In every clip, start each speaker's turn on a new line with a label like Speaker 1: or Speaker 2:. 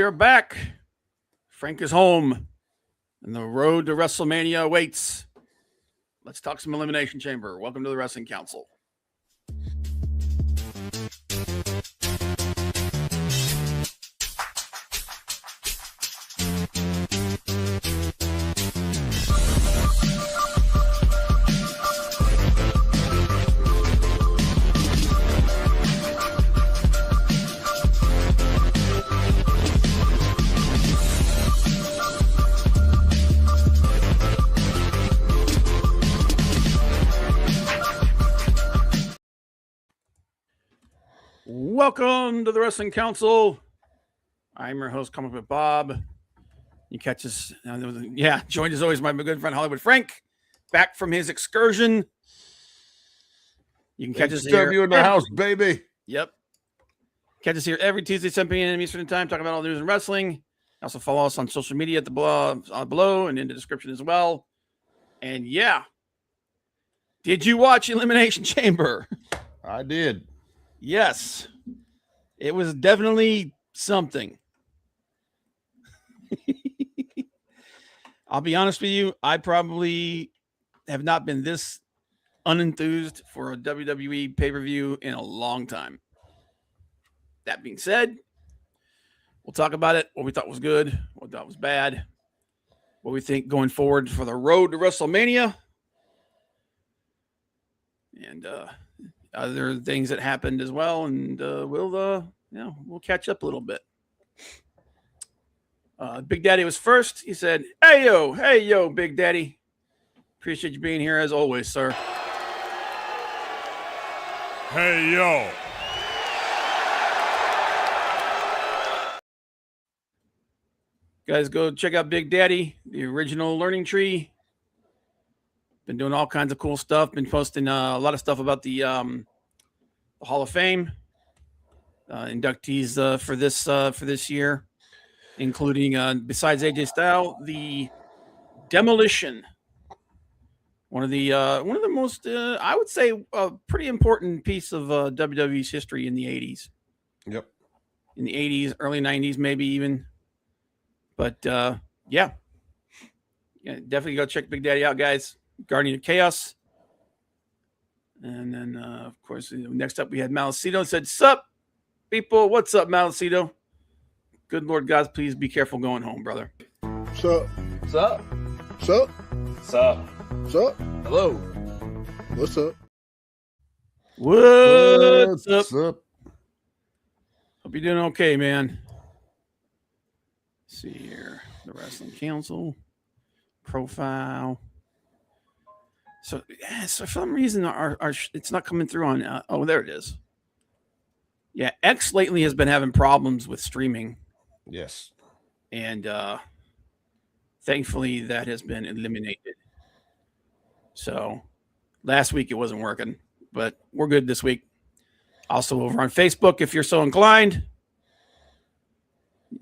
Speaker 1: are back. Frank is home, and the road to WrestleMania awaits. Let's talk some Elimination Chamber. Welcome to the Wrestling Council. Welcome to the Wrestling Council. I'm your host, Comic Book Bob. You catch us, joined as always my good friend Hollywood Frank, back from his excursion. You can catch us here.
Speaker 2: You in the house, baby.
Speaker 1: Yep. Catch us here every Tuesday, 7 p.m. Eastern Time, talking about all the news in wrestling. Also follow us on social media at the below and in the description as well. And yeah, did you watch Elimination Chamber?
Speaker 2: I did.
Speaker 1: Yes, it was definitely something. I'll be honest with you, I probably have not been this unenthused for a WWE pay-per-view in a long time. That being said, we'll talk about it, what we thought was good, what we thought was bad, what we think going forward for the road to WrestleMania, and other things that happened as well, and we'll catch up a little bit. Big Daddy was first. He said, hey yo, Big Daddy. Appreciate you being here as always, sir.
Speaker 2: Hey yo.
Speaker 1: Guys, go check out Big Daddy, the original Learning Tree. Been doing all kinds of cool stuff. Been posting a lot of stuff about the Hall of Fame inductees for this year, including besides AJ Styles, the Demolition, one of the most I would say a pretty important piece of WWE's history in the 80s.
Speaker 2: Yep.
Speaker 1: In the 80s, early 90s, maybe even. But definitely go check Big Daddy out, guys. Guardian of Chaos. And then, of course, next up we had Malicito. Said, sup, people? What's up, Malicito? Good Lord God, please be careful going home, brother.
Speaker 3: Sup?
Speaker 4: Sup?
Speaker 3: Sup?
Speaker 4: Sup?
Speaker 3: Sup?
Speaker 4: Hello.
Speaker 3: What's up?
Speaker 1: What's up?
Speaker 2: Up?
Speaker 1: Hope you're doing okay, man. Let's see here. The Wrestling Council. Profile. So for some reason, our it's not coming through on. There it is. Yeah, X lately has been having problems with streaming.
Speaker 2: Yes.
Speaker 1: And thankfully, that has been eliminated. So last week it wasn't working, but we're good this week. Also over on Facebook, if you're so inclined.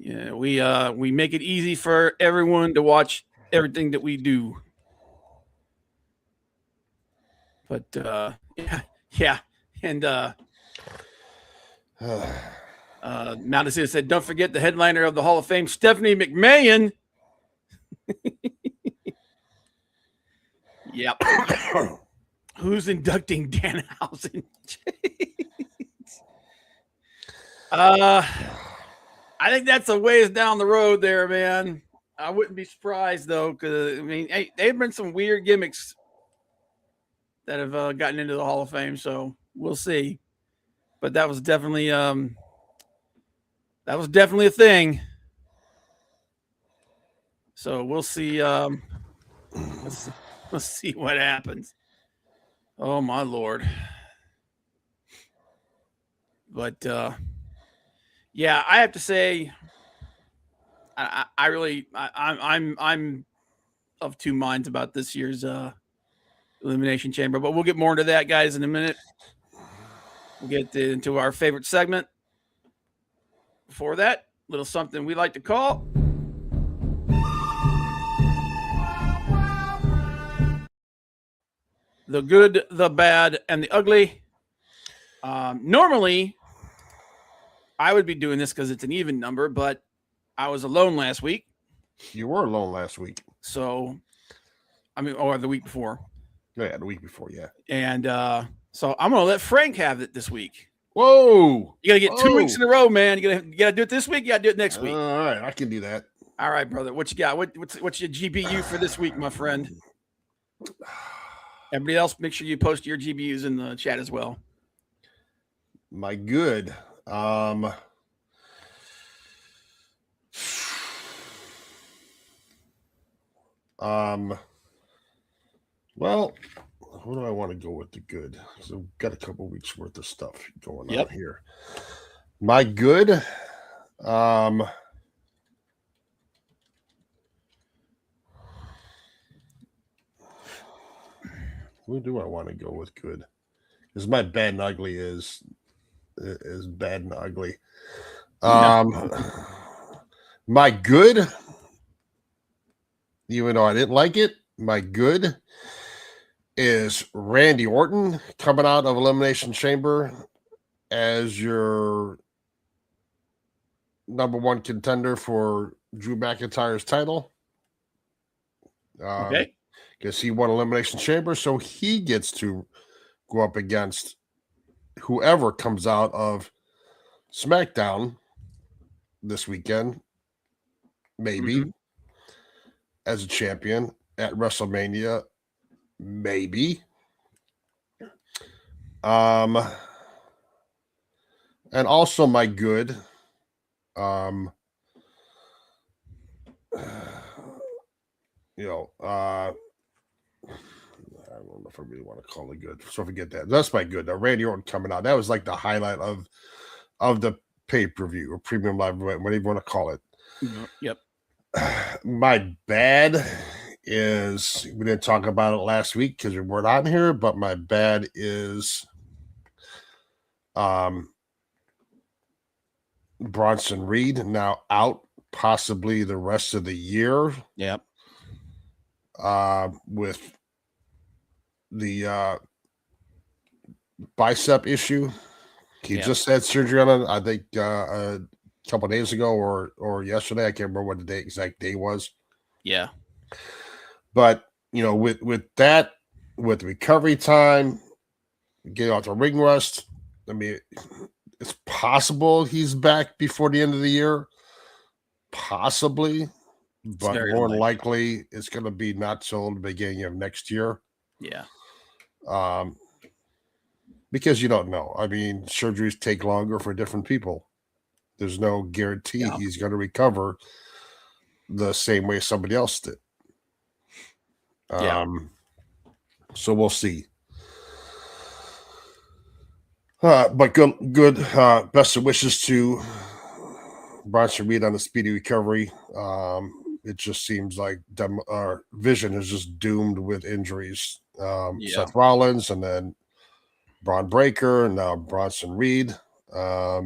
Speaker 1: Yeah, we make it easy for everyone to watch everything that we do. But yeah, and Madison said, "Don't forget the headliner of the Hall of Fame, Stephanie McMahon." Yep. Who's inducting Danhausen? I think that's a ways down the road there, man. I wouldn't be surprised though, because I mean, hey, they've been some weird gimmicks that have gotten into the Hall of Fame, so we'll see. But that was definitely a thing. So we'll see. Let's see what happens. Oh my Lord! But yeah, I have to say, I'm of two minds about this year's Elimination Chamber, but we'll get more into that, guys, in a minute. We'll get into our favorite segment. Before that, a little something we like to call the good, the bad, and the ugly. Normally, I would be doing this because it's an even number, but I was alone last week.
Speaker 2: You were alone last week.
Speaker 1: So, or the week before.
Speaker 2: Yeah, the week before, yeah.
Speaker 1: And so I'm going to let Frank have it this week.
Speaker 2: Whoa.
Speaker 1: You got to get 2 weeks in a row, man. You got to do it this week. You got to do it next week.
Speaker 2: All right, I can do that.
Speaker 1: All right, brother. What you got? What's your GBU for this week, my friend? Everybody else, make sure you post your GBUs in the chat as well.
Speaker 2: My good. Well, what do I want to go with the good? So we've got a couple weeks worth of stuff going on here. My good. Who do I want to go with good? Because my bad and ugly is bad and ugly. My good, even though I didn't like it, my good is Randy Orton coming out of Elimination Chamber as your number one contender for Drew McIntyre's title.
Speaker 1: Okay.
Speaker 2: Because he won Elimination Chamber, so he gets to go up against whoever comes out of SmackDown this weekend, maybe, as a champion at WrestleMania, maybe. And also my good, I don't know if I really want to call it good. So forget that. That's my good. Randy Orton coming out. That was like the highlight of the pay-per-view or premium live event, whatever you want to call it.
Speaker 1: Yep.
Speaker 2: My bad is, we didn't talk about it last week because we weren't on here, but my bad is Bronson Reed now out possibly the rest of the year.
Speaker 1: Yep.
Speaker 2: With the bicep issue. He just had surgery on it, I think a couple of days ago or yesterday. I can't remember what the exact day was.
Speaker 1: Yeah.
Speaker 2: But, with that, with recovery time, getting off the ring rust, I mean, it's possible he's back before the end of the year. Possibly. But more than likely, it's going to be not till the beginning of next year.
Speaker 1: Yeah.
Speaker 2: Because you don't know. I mean, surgeries take longer for different people. There's no guarantee he's going to recover the same way somebody else did. So we'll see. But good. Best of wishes to Bronson Reed on the speedy recovery. It just seems like Vision is just doomed with injuries. Seth Rollins and then Braun Breaker and now Bronson Reed. I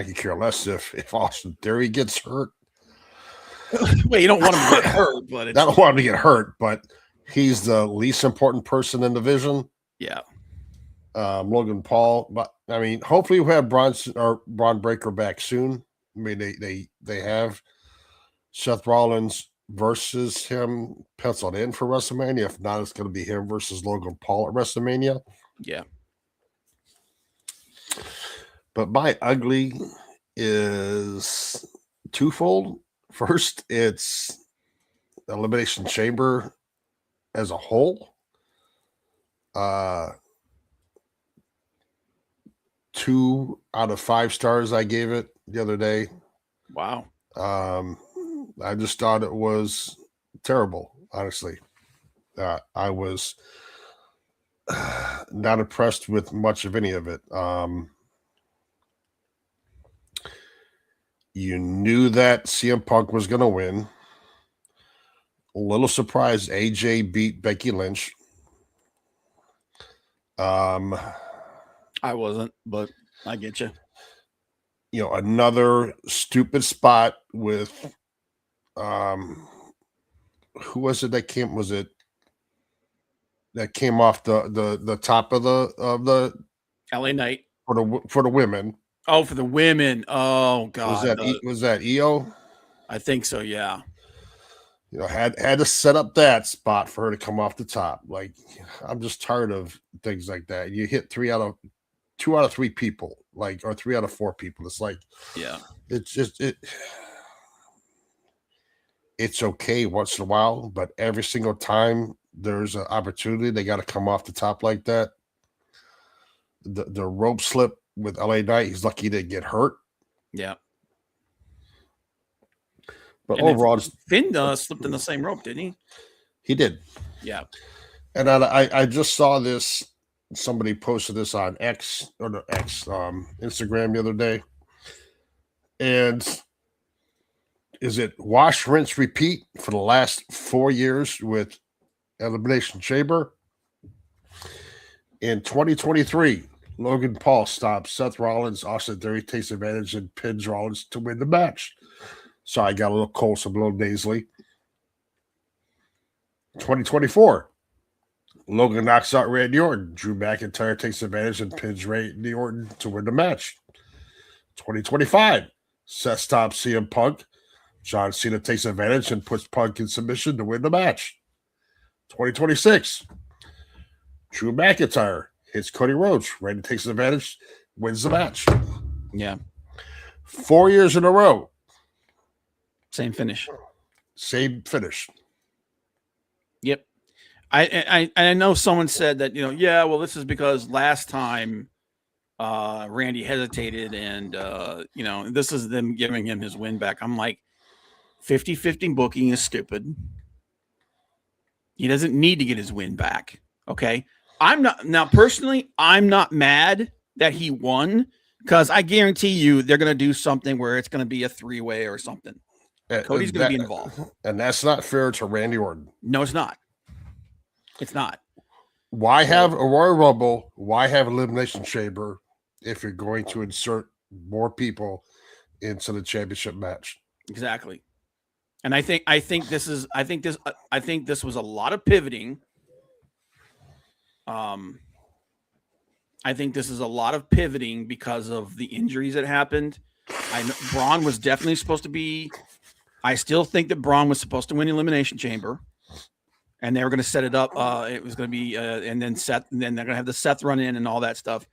Speaker 2: could care less if Austin Theory gets hurt.
Speaker 1: Well, you don't want him to get hurt, but
Speaker 2: I don't want him to get hurt, but he's the least important person in the division.
Speaker 1: Yeah.
Speaker 2: Logan Paul, but I mean, hopefully we have Braun Breaker back soon. I mean, they have Seth Rollins versus him penciled in for WrestleMania. If not, it's going to be him versus Logan Paul at WrestleMania.
Speaker 1: Yeah.
Speaker 2: But my ugly is twofold. First, it's Elimination Chamber as a whole. 2 out of 5 stars I gave it the other day.
Speaker 1: Wow.
Speaker 2: I just thought it was terrible, honestly. I was not impressed with much of any of it. You knew that CM Punk was going to win. A little surprised AJ beat Becky Lynch.
Speaker 1: I wasn't, but I get you.
Speaker 2: Another stupid spot with who was it that came? Was it that came off the top of the
Speaker 1: LA Knight
Speaker 2: for the women?
Speaker 1: Oh, for the women. Oh God.
Speaker 2: Was that EO?
Speaker 1: I think so. Yeah.
Speaker 2: You know, had to set up that spot for her to come off the top. Like, I'm just tired of things like that. You hit 2 out of 3 people, like, or 3 out of 4 people. It's like,
Speaker 1: Yeah.
Speaker 2: it's just it's okay once in a while, but every single time there's an opportunity, they got to come off the top like that. The rope slip with LA Knight, he's lucky he didn't get hurt.
Speaker 1: Yeah.
Speaker 2: But
Speaker 1: And
Speaker 2: overall,
Speaker 1: Finn slipped in the same rope, didn't he?
Speaker 2: he did.
Speaker 1: Yeah.
Speaker 2: And I just saw this. Somebody posted this on Instagram the other day. And is it wash, rinse, repeat for the last 4 years with Elimination Chamber? In 2023, Logan Paul stops Seth Rollins. Austin Theory takes advantage and pins Rollins to win the match. So I got a little close, a little nasally. 2024, Logan knocks out Randy Orton. Drew McIntyre takes advantage and pins Randy Orton to win the match. 2025, Seth stops CM Punk. John Cena takes advantage and puts Punk in submission to win the match. 2026, Drew McIntyre hits Cody Rhodes. Randy takes advantage, wins the match.
Speaker 1: Yeah.
Speaker 2: 4 years in a row.
Speaker 1: Same finish.
Speaker 2: Same finish.
Speaker 1: Yep. I know someone said that, yeah, well, this is because last time Randy hesitated and, this is them giving him his win back. I'm like, 50-50 booking is stupid. He doesn't need to get his win back. Okay. I'm not mad that he won because I guarantee you they're going to do something where it's going to be a 3-way or something. Cody's going to be involved.
Speaker 2: And that's not fair to Randy Orton.
Speaker 1: No, it's not. It's not.
Speaker 2: Why have a Royal Rumble? Why have Elimination Chamber if you're going to insert more people into the championship match?
Speaker 1: Exactly. And I think this was a lot of pivoting. I think this is a lot of pivoting because of the injuries that happened. I know Braun was definitely supposed to be. I still think that Braun was supposed to win Elimination Chamber, and they were going to set it up. It was going to be, and then Seth, and then they're going to have the Seth run in and all that stuff.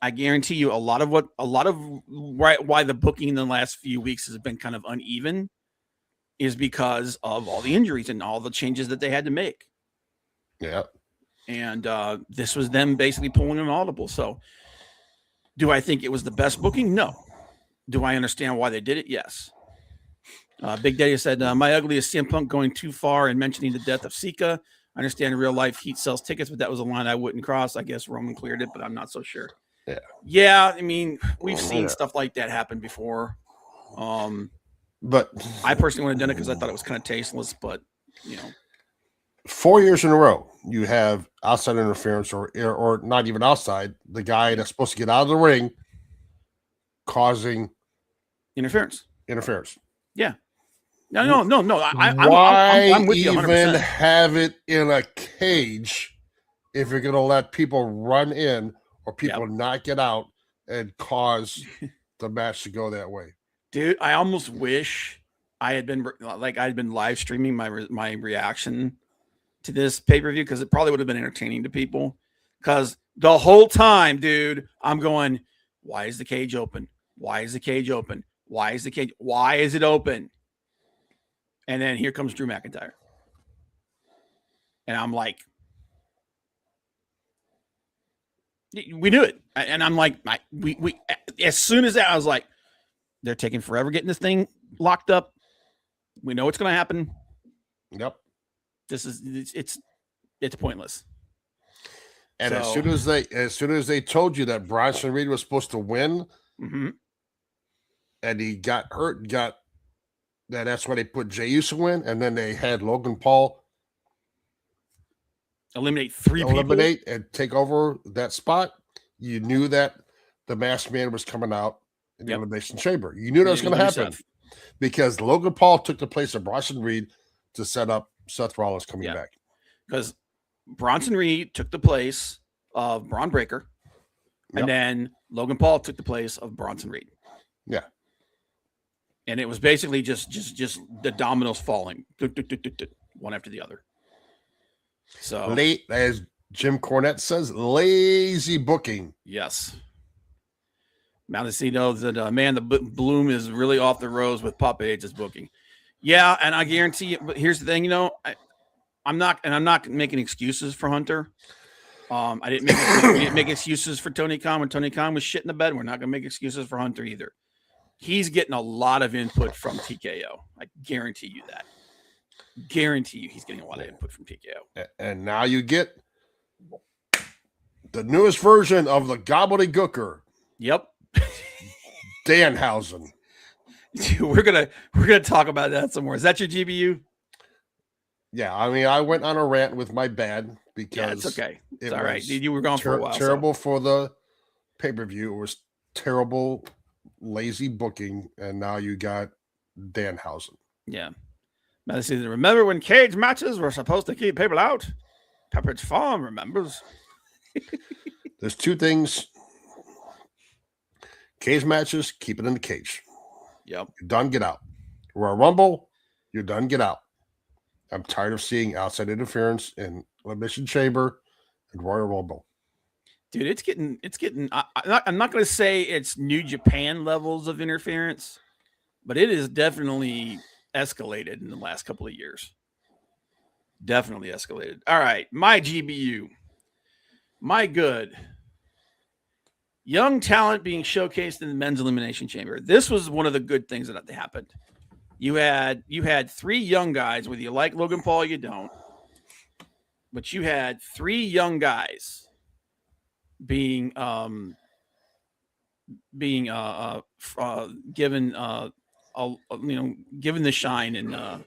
Speaker 1: I guarantee you, a lot of why the booking in the last few weeks has been kind of uneven is because of all the injuries and all the changes that they had to make.
Speaker 2: Yeah.
Speaker 1: And this was them basically pulling an audible. So do I think it was the best booking? No. Do I understand why they did it? Yes. Big Daddy said, my ugly is CM Punk going too far and mentioning the death of Sika. I understand in real life Heat sells tickets, but that was a line I wouldn't cross. I guess Roman cleared it, but I'm not so sure.
Speaker 2: Yeah.
Speaker 1: Yeah. I mean, we've seen stuff like that happen before.
Speaker 2: But
Speaker 1: I personally would have done it because I thought it was kind of tasteless, but
Speaker 2: 4 years in a row, you have outside interference or not even outside, the guy that's supposed to get out of the ring causing
Speaker 1: interference. Yeah. No. I'm with you 100%.
Speaker 2: Why even have it in a cage if you're going to let people run in or people not get out and cause the match to go that way?
Speaker 1: Dude, I almost wish I had been live streaming my reaction to this pay-per-view because it probably would have been entertaining to people. Because the whole time, dude, I'm going, why is the cage open? Why is the cage open? Why is it open? And then here comes Drew McIntyre. And I'm like, we knew it. And I'm like, we as soon as that, I was like, they're taking forever getting this thing locked up. We know what's going to happen.
Speaker 2: Yep.
Speaker 1: It's pointless.
Speaker 2: And
Speaker 1: so,
Speaker 2: as soon as they told you that Bronson Reed was supposed to win, and he got hurt and that's why they put Jey Uso in, and then they had Logan Paul
Speaker 1: eliminate people
Speaker 2: and take over that spot. You knew that the Masked Man was coming out in the Elimination Chamber. You knew that was going to happen because Logan Paul took the place of Bronson Reed to set up Seth Rollins coming back.
Speaker 1: Because Bronson Reed took the place of Braun Breaker. And then Logan Paul took the place of Bronson Reed.
Speaker 2: Yeah.
Speaker 1: And it was basically just the dominoes falling, one after the other. So
Speaker 2: late, as Jim Cornette says, lazy booking.
Speaker 1: Yes. Maldacino, that man, the bloom is really off the rose with Papa H's booking. Yeah, and I guarantee you. But here's the thing, I'm not making excuses for Hunter. I didn't make excuses for Tony Khan when Tony Khan was shit in the bed. We're not going to make excuses for Hunter either. He's getting a lot of input from TKO. I guarantee you that. Guarantee you he's getting a lot of input from TKO.
Speaker 2: And now you get the newest version of the gobbledygooker.
Speaker 1: Yep.
Speaker 2: Danhausen.
Speaker 1: Dude, we're gonna talk about that some more. Is that your GBU?
Speaker 2: Yeah, I mean, I went on a rant with my bad because
Speaker 1: it's okay. It's all right. You were gone for a while.
Speaker 2: Terrible for the pay-per-view. It was terrible, lazy booking, and now you got Danhausen.
Speaker 1: Yeah. Remember when cage matches were supposed to keep people out? Pepperidge Farm remembers.
Speaker 2: There's two things. Cage matches, keep it in the cage.
Speaker 1: Yep.
Speaker 2: You're done, get out. Royal Rumble, you're done, get out. I'm tired of seeing outside interference in Elimination Chamber and Royal Rumble.
Speaker 1: Dude, it's getting. I'm not going to say it's New Japan levels of interference, but it is definitely escalated in the last couple of years. Definitely escalated. All right, my GBU. My good. Young talent being showcased in the men's elimination chamber. This was one of the good things that happened. You had 3 young guys, whether you like Logan Paul, you don't. But you had 3 young guys being given given the shine in the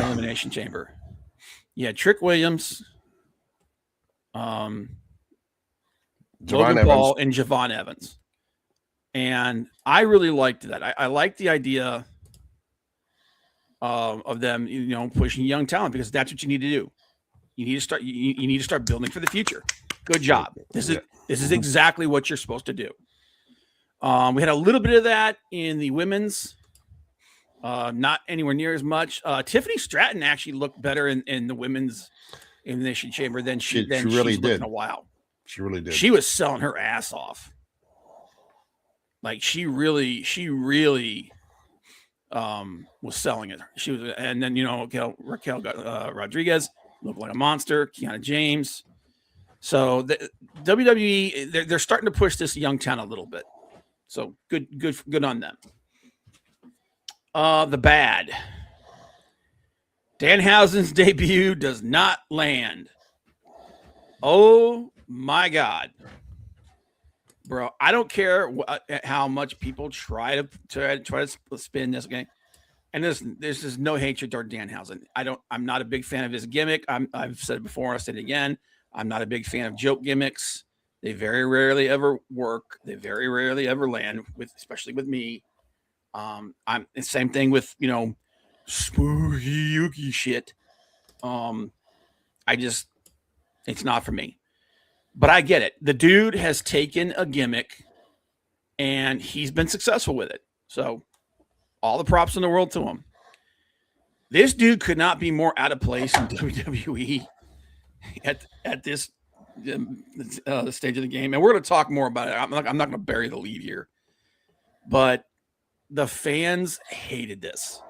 Speaker 1: elimination chamber. Yeah, Trick Williams, Logan Paul, and Javon Evans. And I really liked that. I liked the idea of them, pushing young talent, because that's what you need to do. You need to start. You need to start building for the future. Good job. This is exactly what you're supposed to do. We had a little bit of that in the women's, not anywhere near as much. Tiffany Stratton actually looked better in the women's elimination chamber than she really did in a while.
Speaker 2: She really did.
Speaker 1: She was selling her ass off. Like she really was selling it. She was, and then Raquel got Rodriguez looked like a monster. Kiana James. So the WWE, they're starting to push this young talent a little bit. So good on them. The bad. Danhausen's debut does not land. Oh my God, bro! I don't care how much people try to spin this game. And there's just no hatred toward Danhausen. I'm not a big fan of his gimmick. I've said it before. I'll say it again. I'm not a big fan of joke gimmicks. They very rarely ever work. They very rarely ever land, especially with me. I'm the same thing with spooky Yuki shit. It's not for me. But I get it. The dude has taken a gimmick and he's been successful with it. So all the props in the world to him. This dude could not be more out of place in WWE at this stage of the game. And we're going to talk more about it. I'm not going to bury the lead here. But the fans hated this.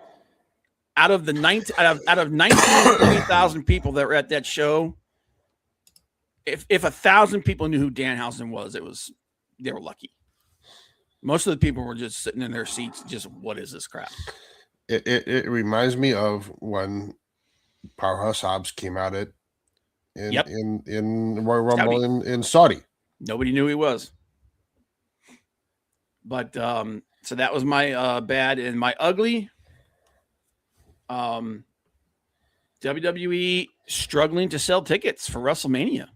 Speaker 1: Out of 19,000 people that were at that show, if 1,000 people knew who Danhausen was, they were lucky. Most of the people were just sitting in their seats, just what is this crap?
Speaker 2: It reminds me of when Powerhouse Hobbs came out in Royal Rumble in Saudi.
Speaker 1: Nobody knew who he was. But so that was my bad, and my ugly. WWE struggling to sell tickets for WrestleMania.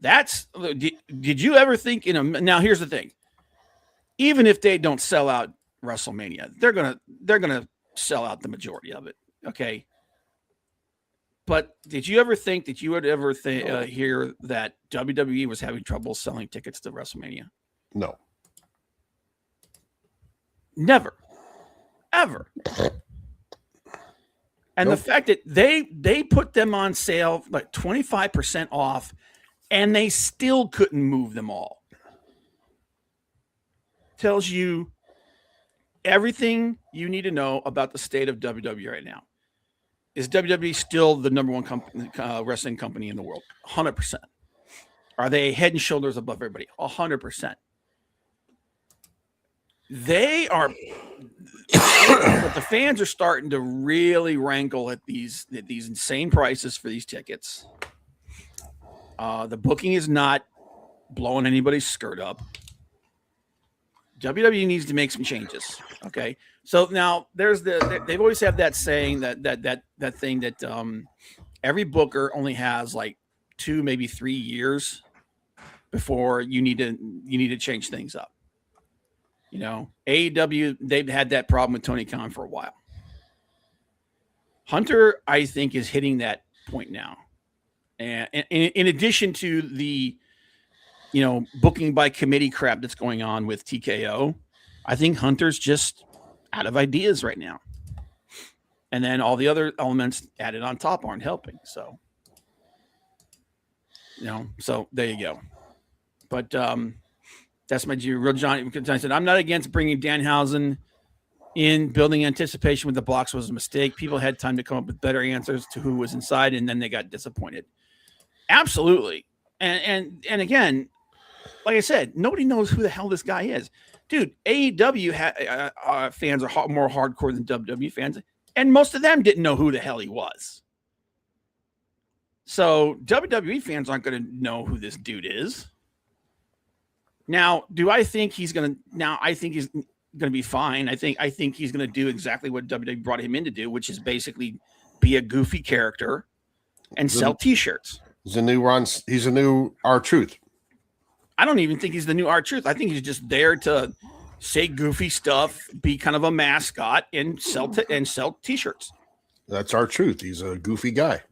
Speaker 1: Did you ever think now here's the thing. Even if they don't sell out WrestleMania, they're gonna sell out the majority of it. Okay. But did you ever think that you would ever hear that WWE was having trouble selling tickets to WrestleMania?
Speaker 2: No.
Speaker 1: Never. Ever. And
Speaker 2: Nope.
Speaker 1: the fact that they put them on sale like 25% off and they still couldn't move them all tells you everything you need to know about the state of WWE right now. Is WWE still the number one wrestling company in the world? 100%. Are they head and shoulders above everybody? 100%. They are, but the fans are starting to really rankle at these insane prices for these tickets. The booking is not blowing anybody's skirt up. WWE needs to make some changes. Okay. So now they've always have that saying that thing that every booker only has like 2, maybe 3 years before you need to change things up. You know, AEW, they've had that problem with Tony Khan for a while. Hunter, I think, is hitting that point now. And in addition to the, booking by committee crap that's going on with TKO, I think Hunter's just out of ideas right now. And then all the other elements added on top aren't helping. So, so there you go. But that's my real Johnny. I said, I'm not against bringing Danhausen in. Building anticipation with the blocks was a mistake. People had time to come up with better answers to who was inside, and then they got disappointed. Absolutely. And again, like I said, nobody knows who the hell this guy is. Dude, AEW fans are more hardcore than WWE fans, and most of them didn't know who the hell he was. So WWE fans aren't going to know who this dude is. Now, do I think he's going to? Now, I think he's going to be fine. I think he's going to do exactly what WWE brought him in to do, which is basically be a goofy character and sell T-shirts.
Speaker 2: He's a new R-Truth.
Speaker 1: I don't even think he's the new R-Truth. I think he's just there to say goofy stuff, be kind of a mascot, and sell T-shirts.
Speaker 2: That's R-Truth. He's a goofy guy.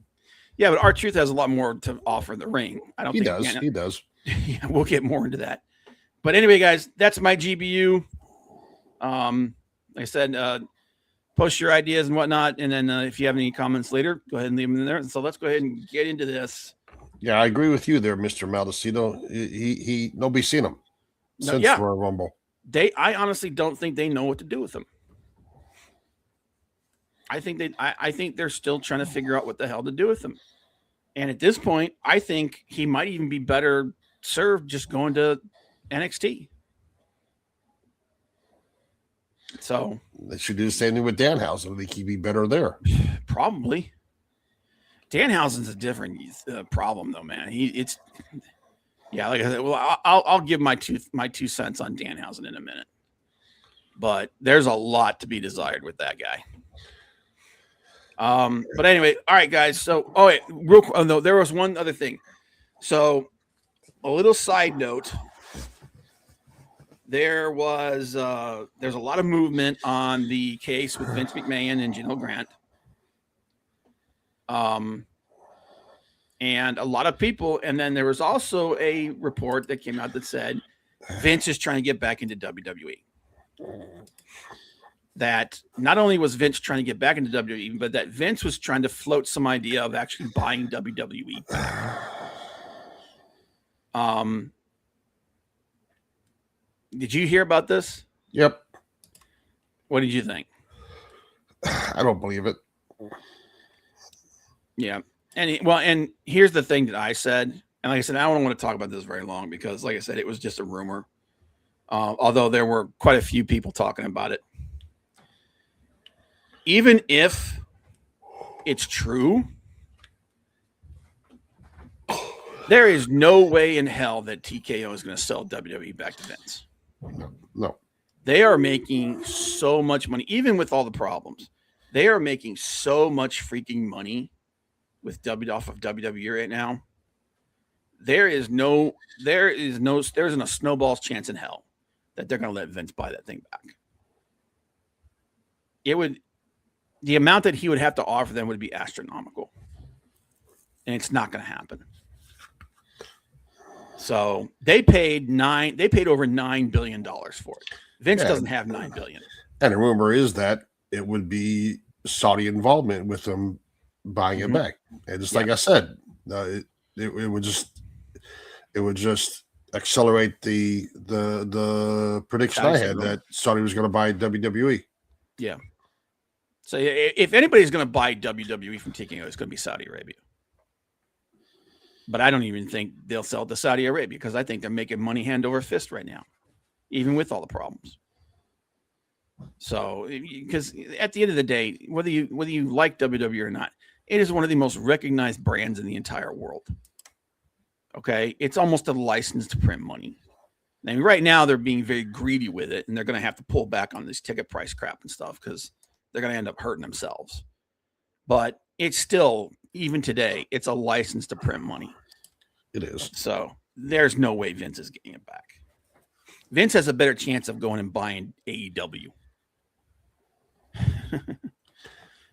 Speaker 1: Yeah, but R-Truth has a lot more to offer in the ring. I don't think
Speaker 2: he does.
Speaker 1: Yeah, we'll get more into that. But anyway, guys, that's my GBU. Like I said, post your ideas and whatnot, and then if you have any comments later, go ahead and leave them in there. So let's go ahead and get into this.
Speaker 2: Yeah, I agree with you there, Mr. Maldacino. He nobody's seen him since Royal Rumble.
Speaker 1: I honestly don't think they know what to do with him. I think they're still trying to figure out what the hell to do with him. And at this point, I think he might even be better served just going to NXT. So
Speaker 2: they should do the same thing with Danhausen. I think he'd be better there.
Speaker 1: Probably. Danhausen's a different problem, though, man. Like I said. Well, I'll give my 2 cents on Danhausen in a minute, but there's a lot to be desired with that guy. But anyway, all right, guys. So, there was one other thing. So, a little side note. There's a lot of movement on the case with Vince McMahon and Janelle Grant. And a lot of people, and then there was also a report that came out that said Vince is trying to get back into WWE. That not only was Vince trying to get back into WWE, but that Vince was trying to float some idea of actually buying WWE back. Did you hear about this?
Speaker 2: Yep.
Speaker 1: What did you think?
Speaker 2: I don't believe it.
Speaker 1: Yeah. And here's the thing that I said. And like I said, I don't want to talk about this very long because, like I said, it was just a rumor. Although there were quite a few people talking about it. Even if it's true, there is no way in hell that TKO is going to sell WWE back to Vince.
Speaker 2: No. They
Speaker 1: are making so much money, even with all the problems. They are making so much freaking money with off of WWE right now. There isn't a snowball's chance in hell that they're going to let Vince buy that thing back. The amount that he would have to offer them would be astronomical. and it's not going to happen. So they paid over $9 billion for it. Vince doesn't have $9 billion.
Speaker 2: And the rumor is that it would be Saudi involvement with them buying it back. And just like I said, it would just accelerate the prediction I had that Saudi was going to buy WWE.
Speaker 1: Yeah. So if anybody's going to buy WWE from TKO, it's going to be Saudi Arabia. But I don't even think they'll sell it to Saudi Arabia because I think they're making money hand over fist right now, even with all the problems. So, because at the end of the day, whether you like WWE or not, it is one of the most recognized brands in the entire world. Okay, it's almost a license to print money. I mean, right now they're being very greedy with it, and they're going to have to pull back on this ticket price crap and stuff because they're going to end up hurting themselves. But it's still, even today, it's a license to print money.
Speaker 2: It is.
Speaker 1: So there's no way Vince is getting it back. Vince has a better chance of going and buying AEW.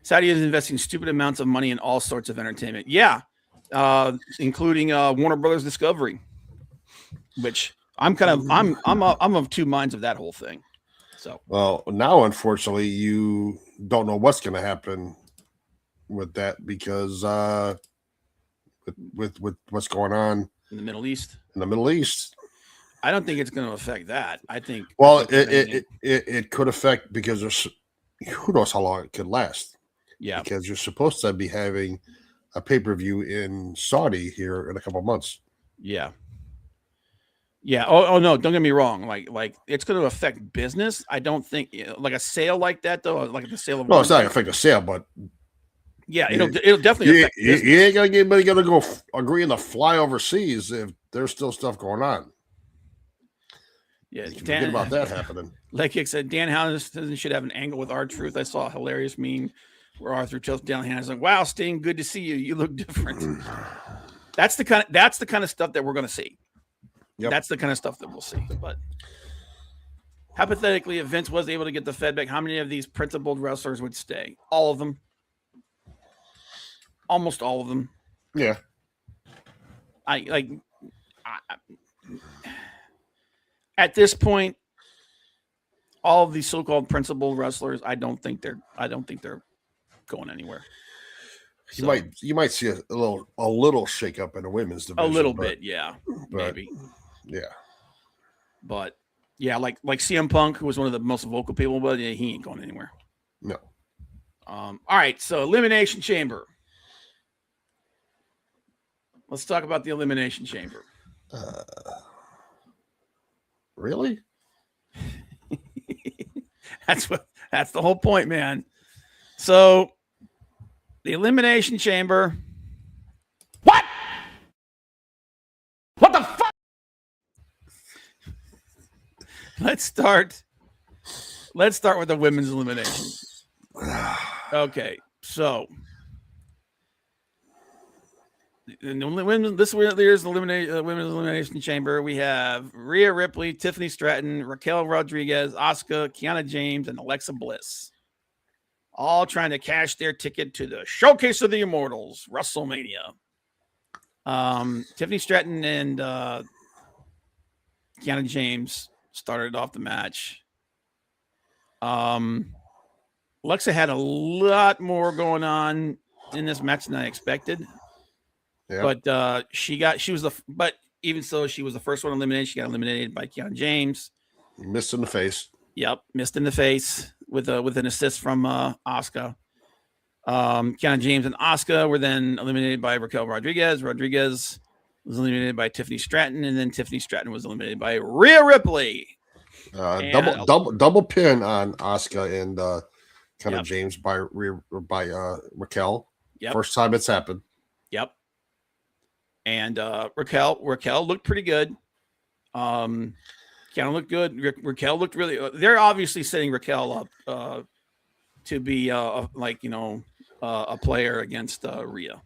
Speaker 1: Saudi is investing stupid amounts of money in all sorts of entertainment. Yeah, including Warner Brothers Discovery, which I'm of two minds of that whole thing. So,
Speaker 2: well, now unfortunately, you don't know what's going to happen with that because with what's going on
Speaker 1: in the Middle East.
Speaker 2: I
Speaker 1: don't think it's going to affect that. I think.
Speaker 2: Well, it could affect because there's who knows how long it could last.
Speaker 1: Yeah,
Speaker 2: because you're supposed to be having a pay-per-view in Saudi here in a couple of months.
Speaker 1: Yeah. Yeah. Oh no! Don't get me wrong. Like it's going to affect business. I don't think like a sale like that though. Like the sale of
Speaker 2: no, it's not going to affect the sale, but
Speaker 1: yeah, it'll definitely affect.
Speaker 2: You ain't gonna get anybody gonna go agreeing to fly overseas if there's still stuff going on.
Speaker 1: Yeah,
Speaker 2: forget about that happening.
Speaker 1: Like I said, Dan Housen should have an angle with R-Truth. I saw a hilarious meme where Arthur tells Dan Housen, like, "Wow, Sting, good to see you. You look different." That's the kind of stuff that we're going to see. Yep. That's the kind of stuff that we'll see. But hypothetically, if Vince was able to get the Fed back, how many of these principled wrestlers would stay? All of them. Almost all of them.
Speaker 2: Yeah.
Speaker 1: At this point, all of these so-called principled wrestlers, I don't think they're going anywhere.
Speaker 2: You might see a little shake up in the women's division.
Speaker 1: A little bit, yeah. Maybe.
Speaker 2: Yeah.
Speaker 1: But yeah, like CM Punk, who was one of the most vocal people, but yeah, he ain't going anywhere.
Speaker 2: No.
Speaker 1: All right, so Elimination Chamber. Let's talk about the Elimination Chamber.
Speaker 2: Really?
Speaker 1: That's the whole point, man. So the Elimination Chamber. What the fuck? Let's start with the women's elimination. Okay, so in the women's elimination chamber, we have Rhea Ripley, Tiffany Stratton, Raquel Rodriguez, Asuka, Kiana James, and Alexa Bliss, all trying to cash their ticket to the Showcase of the Immortals, WrestleMania. Tiffany Stratton and Kiana James started off the match. Alexa had a lot more going on in this match than I expected. Yep. But but even so, she was the first one eliminated. She got eliminated by Kiana James.
Speaker 2: Missed in the face.
Speaker 1: Yep, missed in the face with an assist from Asuka. Kiana James and Asuka were then eliminated by Raquel Rodriguez. Rodriguez was eliminated by Tiffany Stratton, and then Tiffany Stratton was eliminated by Rhea Ripley.
Speaker 2: Double pin on Asuka and Kiana James by Raquel.
Speaker 1: Yep.
Speaker 2: First time it's happened.
Speaker 1: Yep. And Raquel looked pretty good. Kiana looked good. Raquel looked really. They're obviously setting Raquel up to be a player against Rhea.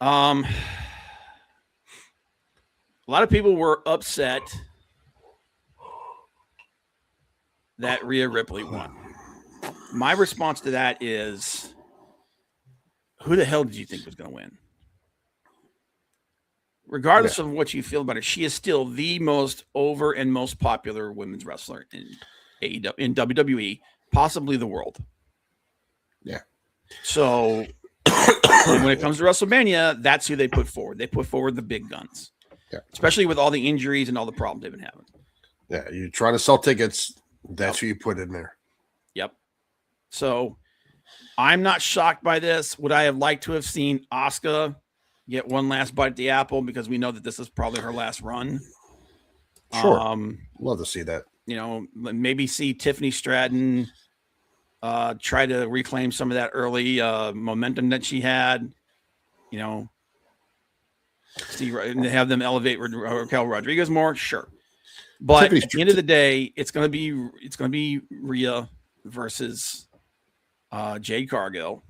Speaker 1: A lot of people were upset that Rhea Ripley won. My response to that is, who the hell did you think was going to win? Regardless of what you feel about her, she is still the most over and most popular women's wrestler in AEW, in WWE, possibly the world.
Speaker 2: Yeah.
Speaker 1: So when it comes to WrestleMania, that's who they put forward. They put forward the big guns.
Speaker 2: Yeah.
Speaker 1: Especially with all the injuries and all the problems they've been having.
Speaker 2: Yeah, you're trying to sell tickets. That's who you put in there.
Speaker 1: Yep. So I'm not shocked by this. Would I have liked to have seen Asuka get one last bite at the apple, because we know that this is probably her last run?
Speaker 2: Sure. Love to see that.
Speaker 1: You know, maybe see Tiffany Stratton try to reclaim some of that early momentum that she had. You know, have them elevate Raquel Rodriguez more. Sure. But Tiffany, at the end of the day, it's gonna be Rhea versus Jade Cargill,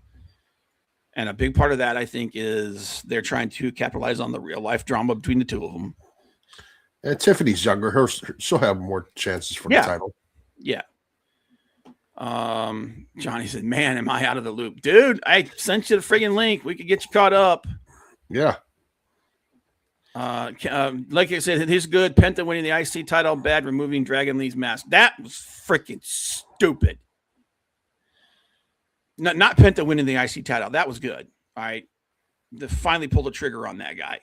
Speaker 1: and a big part of that, I think, is they're trying to capitalize on the real life drama between the two of them.
Speaker 2: And Tiffany's younger; she'll have more chances for the title.
Speaker 1: Yeah. Johnny said, "Man, am I out of the loop, dude? I sent you the friggin' link. We could get you caught up."
Speaker 2: Yeah.
Speaker 1: Like I said, he's good. Penta winning the IC title, bad removing Dragon Lee's mask. That was freaking stupid. Not Penta winning the IC title. That was good. All right. They finally pulled the trigger on that guy.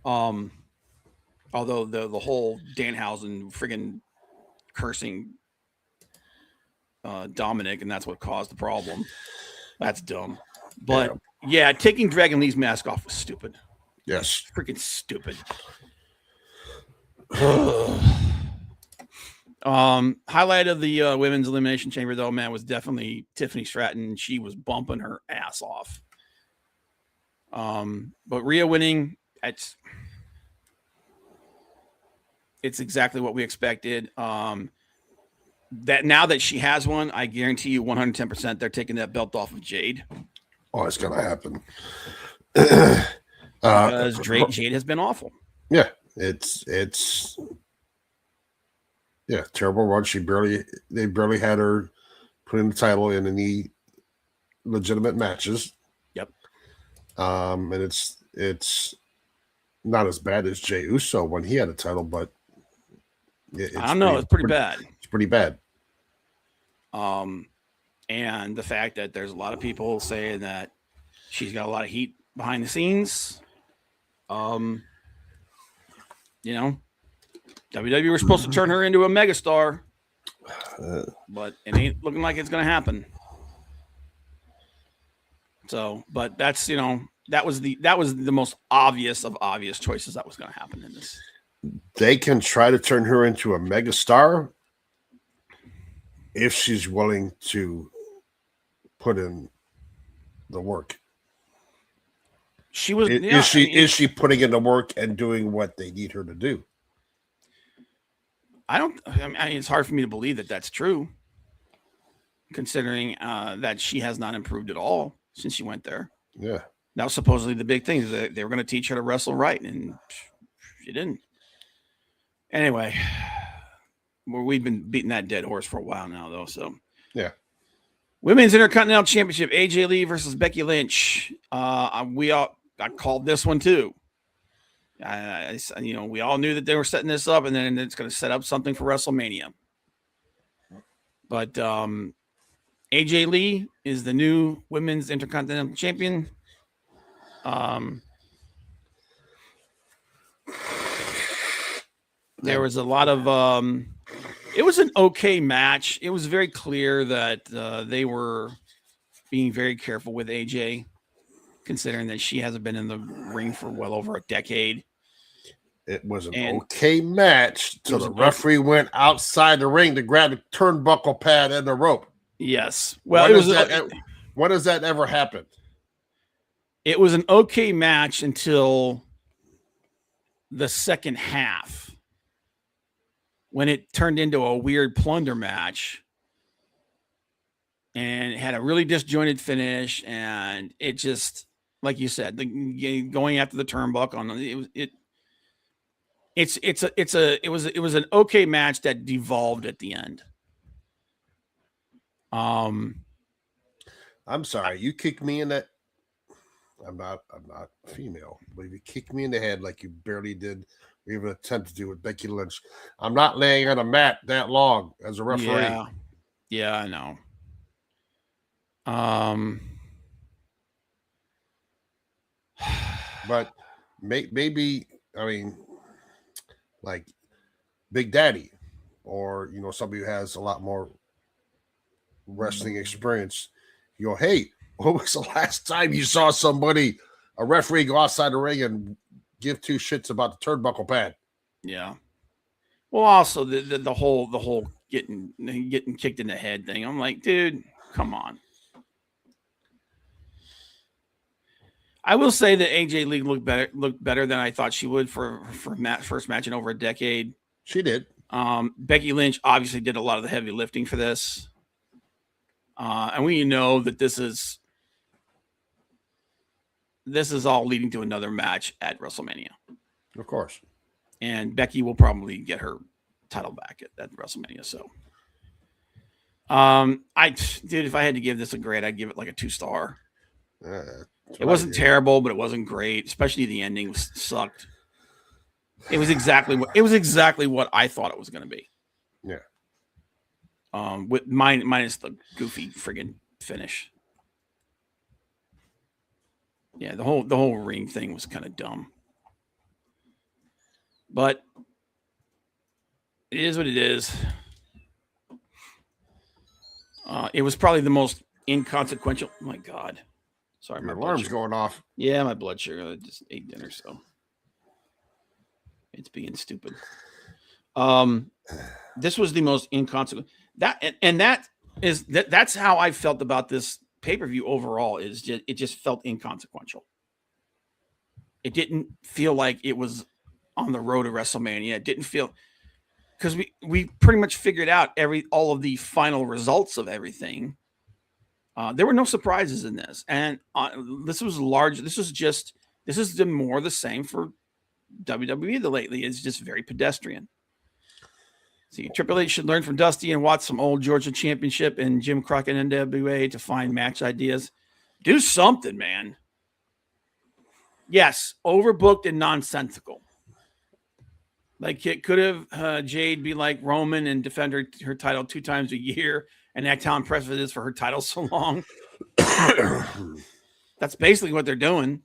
Speaker 1: Although the whole Danhausen friggin' cursing Dominic, and that's what caused the problem. That's dumb. But yeah, taking Dragon Lee's mask off was stupid.
Speaker 2: Yes.
Speaker 1: Freaking stupid. Highlight of the women's elimination chamber, though, man, was definitely Tiffany Stratton. She was bumping her ass off. But Rhea winning, it's exactly what we expected. That now that she has one, I guarantee you 110% they're taking that belt off of Jade.
Speaker 2: Oh, it's gonna happen.
Speaker 1: Because Jade has been awful.
Speaker 2: Yeah, it's terrible run. They barely had her putting the title in any legitimate matches.
Speaker 1: Yep.
Speaker 2: And it's not as bad as Jey Uso when he had a title, but
Speaker 1: I don't know. It's pretty bad.
Speaker 2: It's pretty bad.
Speaker 1: And the fact that there's a lot of people saying that she's got a lot of heat behind the scenes. You know, WWE was supposed to turn her into a megastar, but it ain't looking like it's going to happen. So, but that's, you know, that was the most obvious of obvious choices that was going to happen in this.
Speaker 2: They can try to turn her into a megastar if she's willing to put in the work.
Speaker 1: She was.
Speaker 2: Is she putting in the work and doing what they need her to do?
Speaker 1: I mean, it's hard for me to believe that that's true, considering that she has not improved at all since she went there.
Speaker 2: Yeah.
Speaker 1: Now, supposedly the big thing is that they were going to teach her to wrestle right, and she didn't. Anyway, we've been beating that dead horse for a while now, though. So
Speaker 2: yeah. Women's
Speaker 1: Intercontinental Championship: AJ Lee versus Becky Lynch. I called this one too. We all knew that they were setting this up, and then it's going to set up something for WrestleMania. But AJ Lee is the new Women's Intercontinental Champion. There was a lot of it was an okay match. It was very clear that they were being very careful with AJ, considering that she hasn't been in the ring for well over a decade.
Speaker 2: It was an okay match till the referee went outside the ring to grab the turnbuckle pad and the rope.
Speaker 1: Yes. Well,
Speaker 2: when does that ever happen?
Speaker 1: It was an okay match until the second half, when it turned into a weird plunder match and it had a really disjointed finish. And it just, like you said, going after the turnbuckle, it was an okay match that devolved at the end.
Speaker 2: I'm sorry, you kicked me in that. I'm not female. But if you kick me in the head like you barely did, or even attempt to do with Becky Lynch, I'm not laying on a mat that long as a referee.
Speaker 1: Yeah, I know.
Speaker 2: But maybe, I mean, like Big Daddy, or somebody who has a lot more wrestling experience. You go, hey, when was the last time you saw a referee, go outside the ring and give two shits about the turnbuckle pad?
Speaker 1: Yeah. Well, also the whole getting kicked in the head thing. I'm like, dude, come on. I will say that AJ Lee looked better than I thought she would for first match in over a decade.
Speaker 2: She did.
Speaker 1: Becky Lynch obviously did a lot of the heavy lifting for this. And we know that this is all leading to another match at WrestleMania.
Speaker 2: Of course.
Speaker 1: And Becky will probably get her title back at WrestleMania. So, dude, if I had to give this a grade, I'd give it like a 2-star. It wasn't terrible, but it wasn't great. Especially the ending sucked. It was exactly what I thought it was going to be.
Speaker 2: Yeah.
Speaker 1: With minus the goofy friggin' finish. Yeah, the whole ring thing was kind of dumb. But it is what it is. It was probably the most inconsequential. Oh my God. Sorry,
Speaker 2: my alarm's going off.
Speaker 1: Yeah, my blood sugar. I just ate dinner, so it's being stupid. This was the most inconsequential. That's how I felt about this pay-per-view overall. It just felt inconsequential. It didn't feel like it was on the road to WrestleMania. It didn't feel, because we pretty much figured out all of the final results of everything. There were no surprises in this, and this was large. This is more the same for WWE lately. It's just very pedestrian. See, Triple H should learn from Dusty and watch some old Georgia Championship and Jim Crockett NWA to find match ideas. Do something, man. Yes, overbooked and nonsensical. Like, it could have Jade be like Roman and defend her title 2 times a year and act how impressive it is for her title so long. That's basically what they're doing.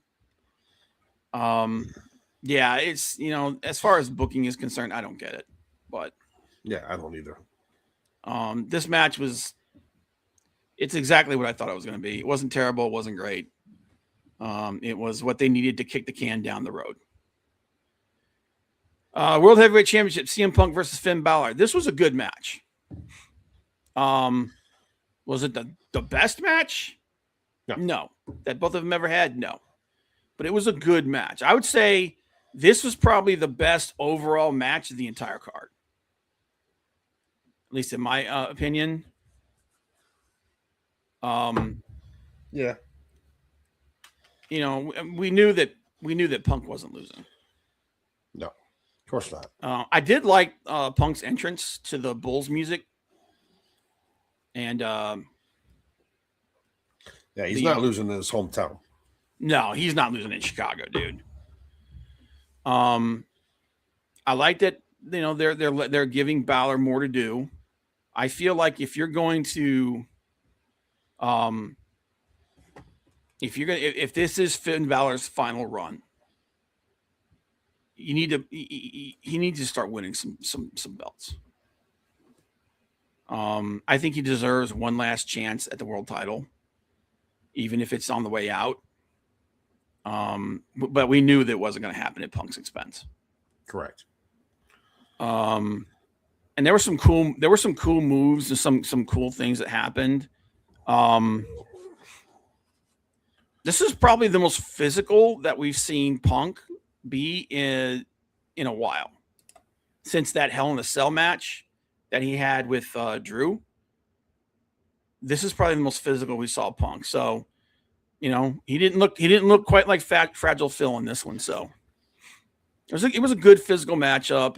Speaker 1: Yeah, it's, as far as booking is concerned, I don't get it. But
Speaker 2: yeah, I don't either.
Speaker 1: This match it's exactly what I thought it was going to be. It wasn't terrible. It wasn't great. It was what they needed to kick the can down the road. World Heavyweight Championship, CM Punk versus Finn Balor. This was a good match. Was it the best match? No. That both of them ever had? No. But it was a good match. I would say this was probably the best overall match of the entire card. At least in my opinion.
Speaker 2: Yeah.
Speaker 1: We knew that Punk wasn't losing.
Speaker 2: No, of course not.
Speaker 1: I did like Punk's entrance to the Bulls music. And
Speaker 2: yeah, he's not losing in his hometown.
Speaker 1: No, he's not losing in Chicago, dude. I like that. They're giving Balor more to do. I feel like if you're going to, if this is Finn Balor's final run, he needs to start winning some belts. I think he deserves one last chance at the world title, even if it's on the way out. But we knew that it wasn't going to happen at Punk's expense.
Speaker 2: Correct.
Speaker 1: And there were some cool moves and some cool things that happened. This is probably the most physical that we've seen Punk be in a while, since that Hell in a Cell match that he had with Drew. This is probably the most physical we saw Punk. So, he didn't look quite like Fragile Phil in this one. So it was a good physical matchup.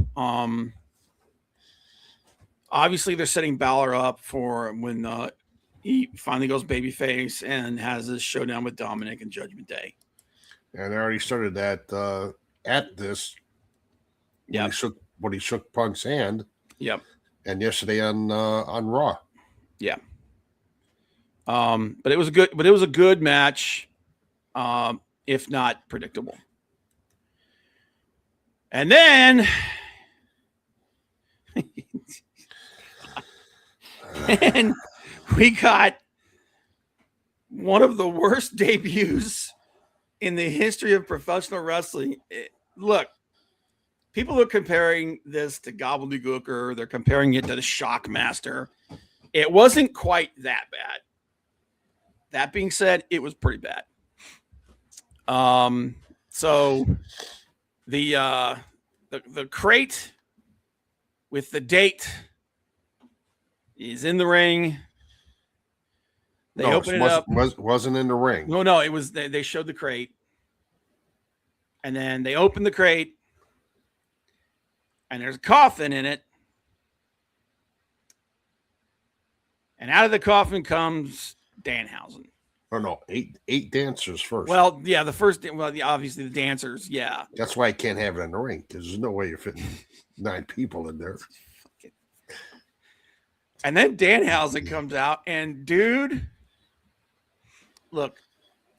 Speaker 1: Obviously they're setting Balor up for when he finally goes babyface and has this showdown with Dominic and Judgment Day.
Speaker 2: And I already started that at this.
Speaker 1: Yeah.
Speaker 2: When he shook Punk's hand.
Speaker 1: Yep.
Speaker 2: And yesterday on Raw.
Speaker 1: Yeah. But it was a good match, if not predictable. And then and we got one of the worst debuts in the history of professional wrestling. Look, people are comparing this to Gobbledygooker. They're comparing it to the Shockmaster. It wasn't quite that bad. That being said, it was pretty bad. So the crate with the date is in the ring. They open it up.
Speaker 2: Wasn't in the ring.
Speaker 1: No, it was. They showed the crate, and then they opened the crate, and there's a coffin in it, and out of the coffin comes Danhausen.
Speaker 2: Oh no, eight dancers first.
Speaker 1: Well, yeah, obviously the dancers, yeah.
Speaker 2: That's why I can't have it in the ring, because there's no way you're fitting 9 people in there.
Speaker 1: And then Danhausen comes out, and dude, look,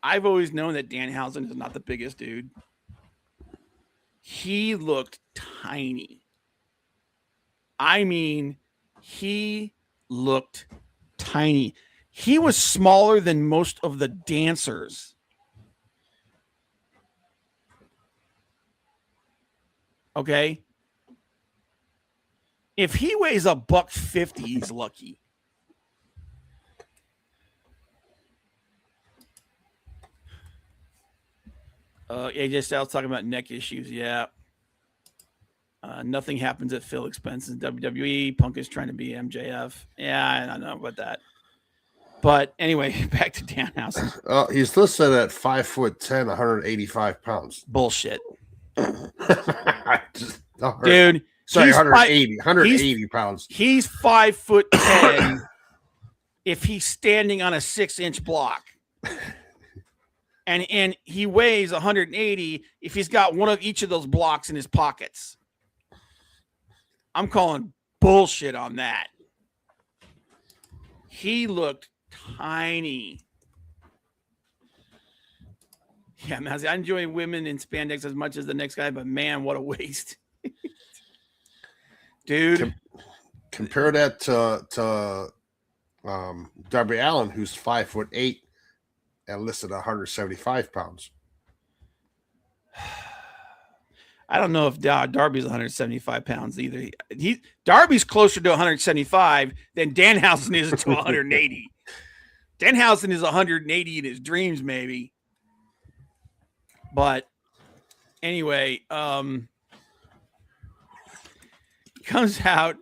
Speaker 1: I've always known that Danhausen is not the biggest dude. He looked tiny. I mean, he looked tiny. He was smaller than most of the dancers. Okay. If he weighs $150, he's lucky. AJ Styles talking about neck issues. Yeah. Nothing happens at Phil expense in WWE. Punk is trying to be MJF. Yeah, I know about that. But anyway, back to Danhausen.
Speaker 2: He's listed at 5'10", 185 pounds.
Speaker 1: Bullshit.
Speaker 2: Dude. Sorry, 180 pounds.
Speaker 1: He's 5'10" if he's standing on a 6-inch block. And he weighs 180 if he's got one of each of those blocks in his pockets. I'm calling bullshit on that. He looked tiny. Yeah, man, I enjoy women in spandex as much as the next guy, but man, what a waste. Dude.
Speaker 2: Compare that to Darby Allin, who's 5'8" and listed 175 pounds.
Speaker 1: I don't know if Darby's 175 pounds either. Darby's closer to 175 than Danhausen is to 180. Danhausen is 180 in his dreams, maybe. But anyway, he comes out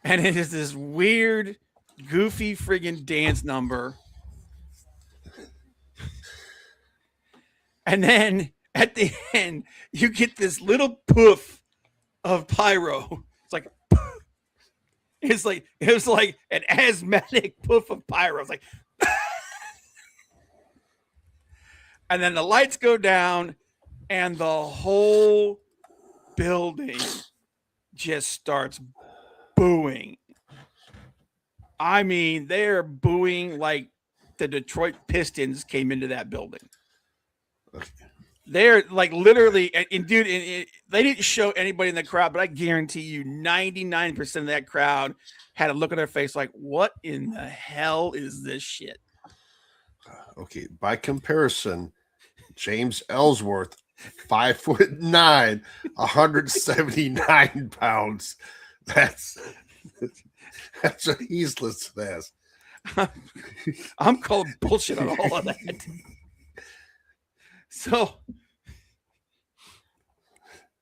Speaker 1: and it is this weird, goofy friggin' dance number. And then at the end, you get this little poof of pyro. It was like an asthmatic poof of pyro. It's like, and then the lights go down, and the whole building just starts booing. I mean, they're booing like the Detroit Pistons came into that building. They're like literally, and dude, they didn't show anybody in the crowd, but I guarantee you 99% of that crowd had a look on their face like, what in the hell is this shit?
Speaker 2: Okay, by comparison, James Ellsworth, 5'9", 179 pounds. That's what he's listed as.
Speaker 1: I'm calling bullshit on all of that. So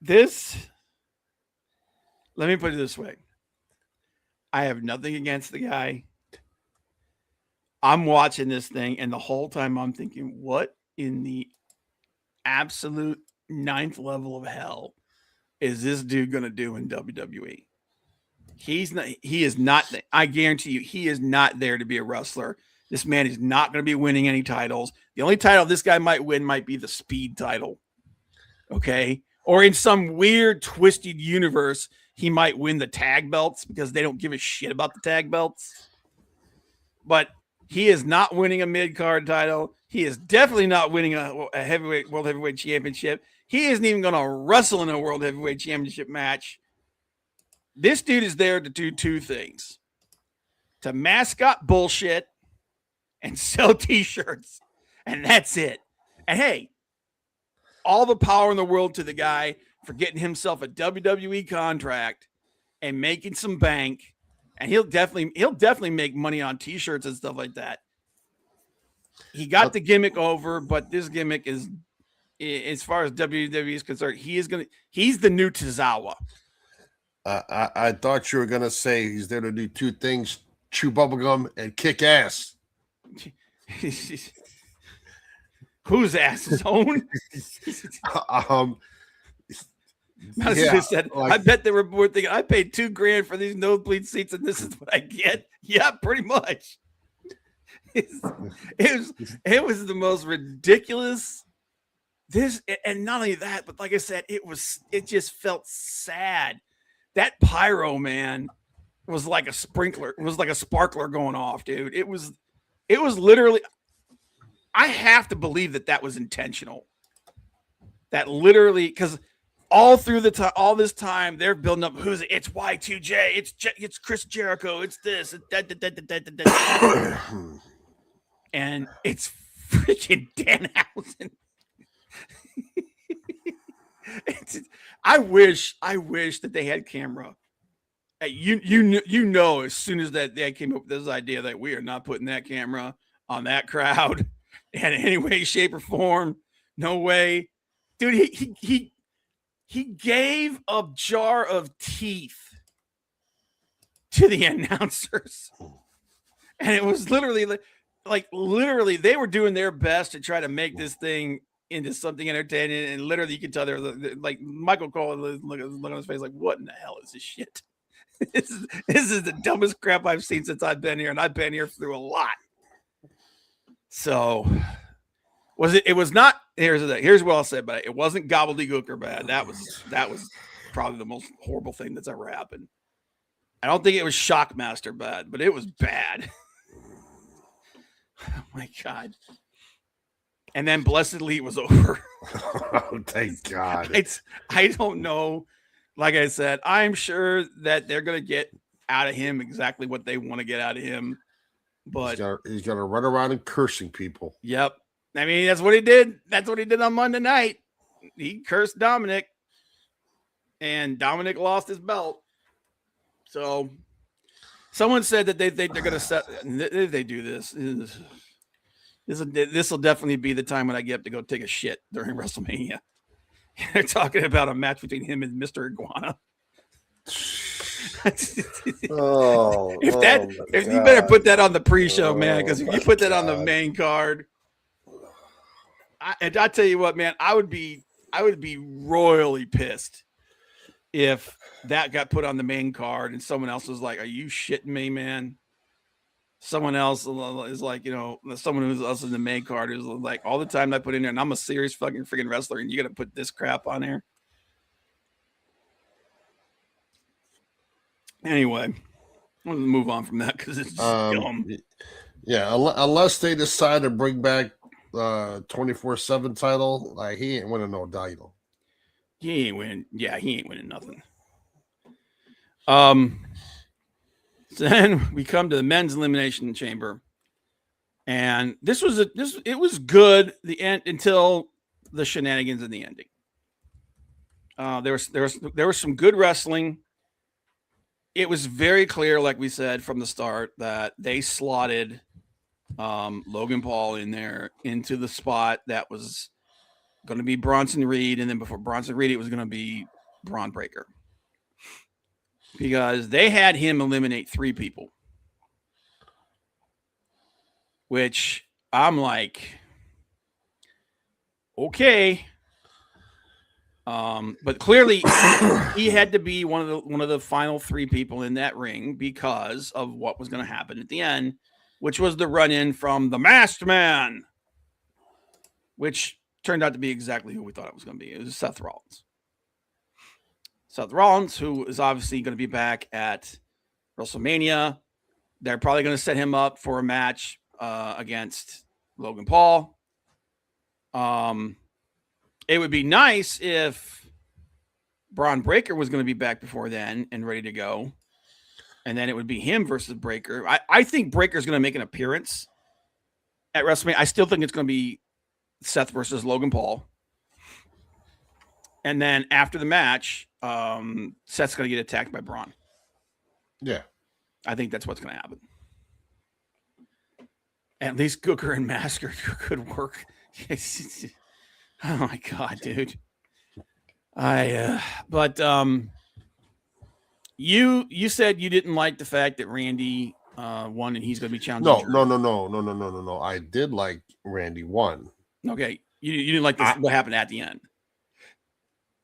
Speaker 1: let me put it this way. I have nothing against the guy. I'm watching this thing, and the whole time I'm thinking, what in the absolute 9th level of hell is this dude going to do in WWE? He is not, I guarantee you, he is not there to be a wrestler. This man is not going to be winning any titles. The only title this guy might win might be the speed title. Okay. Or in some weird twisted universe, he might win the tag belts because they don't give a shit about the tag belts. But he is not winning a mid-card title. He is definitely not winning a world heavyweight championship. He isn't even going to wrestle in a world heavyweight championship match. This dude is there to do two things: to mascot bullshit and sell t-shirts. And that's it. And hey, all the power in the world to the guy for getting himself a WWE contract and making some bank. And he'll definitely make money on t-shirts and stuff like that. He got the gimmick over, but this gimmick is, as far as WWE is concerned, he's the new Tozawa.
Speaker 2: I thought you were gonna say he's there to do two things: chew bubblegum and kick ass.
Speaker 1: Whose ass? His own? I bet they were thinking, I paid $2,000 for these nosebleed seats, and this is what I get. Yeah, pretty much. It was the most ridiculous. And not only that, but like I said, it just felt sad. That pyro, man, was like a sprinkler. It was like a sparkler going off, dude. It was literally. I have to believe that was intentional. That literally, because all through all this time, they're building up. It's Y2J. It's Chris Jericho. It's this. And it's freaking Danhausen. I wish that they had camera. You know, as soon as that they came up with this idea that we are not putting that camera on that crowd in any way, shape, or form. No way. Dude, he gave a jar of teeth to the announcers. And it was literally literally they were doing their best to try to make this thing into something entertaining. And literally you could tell they're like Michael Cole look on his face like, what in the hell is this shit? This is the dumbest crap I've seen since I've been here, and I've been here through a lot. So it was not, here's what I'll say about it. It wasn't gobbledygook or bad. That was probably the most horrible thing that's ever happened. I don't think it was Shockmaster bad, but it was bad. Oh my God. And then Blessed Elite was over.
Speaker 2: Oh, thank God.
Speaker 1: I don't know. Like I said, I'm sure that they're going to get out of him exactly what they want to get out of him. But
Speaker 2: he's going to run around and cursing people.
Speaker 1: Yep. I mean, that's what he did. That's what he did on Monday night. He cursed Dominic, and Dominic lost his belt. So someone said that they think they're going to set, if they do this will definitely be the time when I get up to go take a shit during WrestleMania. They're talking about a match between him and Mr. Iguana. If you better put that on the pre-show, man, because if you put that on the main card, I tell you what, man, I would be royally pissed if that got put on the main card and someone else was like, "Are you shitting me, man?" Someone else is like, someone who's else in the main card is like, all the time I put in there, and I'm a serious freaking wrestler, and you got to put this crap on there. Anyway, I'm going to move on from that because it's dumb.
Speaker 2: Yeah, unless they decide to bring back 24/7 title, like he ain't winning no title.
Speaker 1: He ain't winning. Yeah, he ain't winning nothing. So then we come to the men's elimination chamber, and it was good the end until the shenanigans in the ending. There was some good wrestling. It was very clear, like we said from the start, that they slotted Logan Paul in there into the spot that was going to be Bronson Reed, and then before Bronson Reed, it was going to be Braun Breaker. Because they had him eliminate 3 people. Which I'm like, okay. But clearly he had to be one of the final 3 people in that ring because of what was going to happen at the end. which was the run-in from the Masked Man, which turned out to be exactly who we thought it was going to be. It was Seth Rollins. Seth Rollins, who is obviously going to be back at WrestleMania. They're probably going to set him up for a match against Logan Paul. It would be nice if Braun Breaker was going to be back before then and ready to go. And then it would be him versus Breaker. I think Breaker's going to make an appearance at WrestleMania. I still think it's going to be Seth versus Logan Paul. And then after the match, Seth's going to get attacked by Braun.
Speaker 2: Yeah.
Speaker 1: I think that's what's going to happen. At least Gooker and Masker could work. Oh my God, dude. You said you didn't like the fact that Randy won and he's going to be challenging.
Speaker 2: No. I did like Randy won.
Speaker 1: Okay. You didn't like this, what happened at the end.